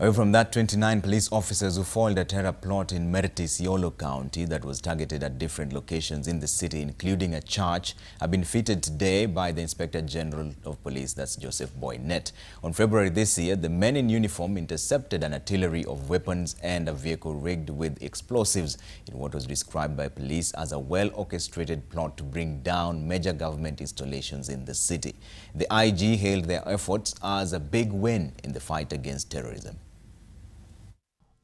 Away from that, 29 police officers who foiled a terror plot in Merti Isiolo County that was targeted at different locations in the city, including a church, have been feted today by the Inspector General of Police, that's Joseph Boinett. On February this year, the men in uniform intercepted an artillery of weapons and a vehicle rigged with explosives in what was described by police as a well-orchestrated plot to bring down major government installations in the city. The IG hailed their efforts as a big win in the fight against terrorism.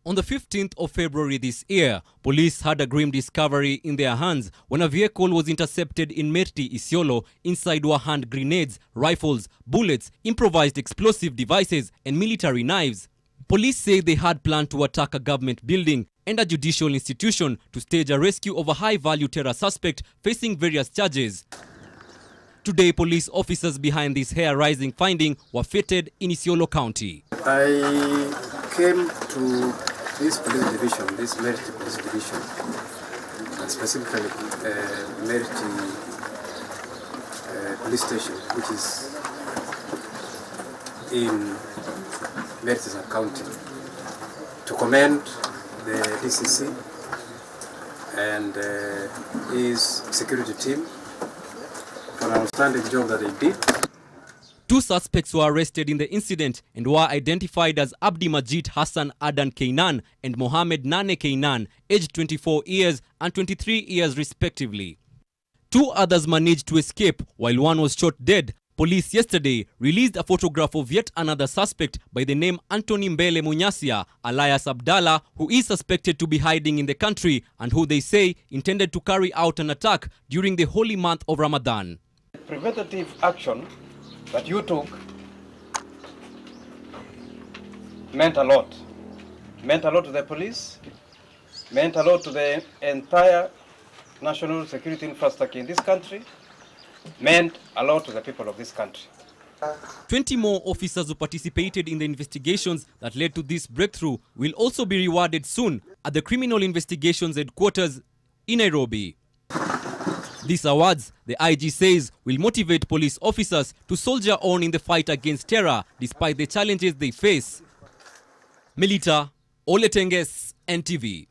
On the 15th of February this year, police had a grim discovery in their hands when a vehicle was intercepted in Merti Isiolo. Inside were hand grenades, rifles, bullets, improvised explosive devices and military knives. Police say they had planned to attack a government building and a judicial institution to stage a rescue of a high-value terror suspect facing various charges. Today, police officers behind this hair-raising finding were feted in Isiolo County. I came to this police division, this Merti police division, and specifically Merti police station, which is in Merti County, to commend the DCC and his security team for an outstanding job that they did. Two suspects were arrested in the incident and were identified as Abdi Majid Hassan Adan Keinan and Mohammed Nane Keinan, aged 24 years and 23 years respectively. Two others managed to escape while one was shot dead. Police yesterday released a photograph of yet another suspect by the name Anthony Mbele Munyasia, alias Abdallah, who is suspected to be hiding in the country and who they say intended to carry out an attack during the holy month of Ramadan. Preventative action that you took meant a lot. Meant a lot to the police, meant a lot to the entire national security infrastructure in this country, meant a lot to the people of this country. 20 more officers who participated in the investigations that led to this breakthrough will also be rewarded soon at the Criminal Investigations Headquarters in Nairobi. These awards, the IG says, will motivate police officers to soldier on in the fight against terror despite the challenges they face. Melita Oletenges, NTV.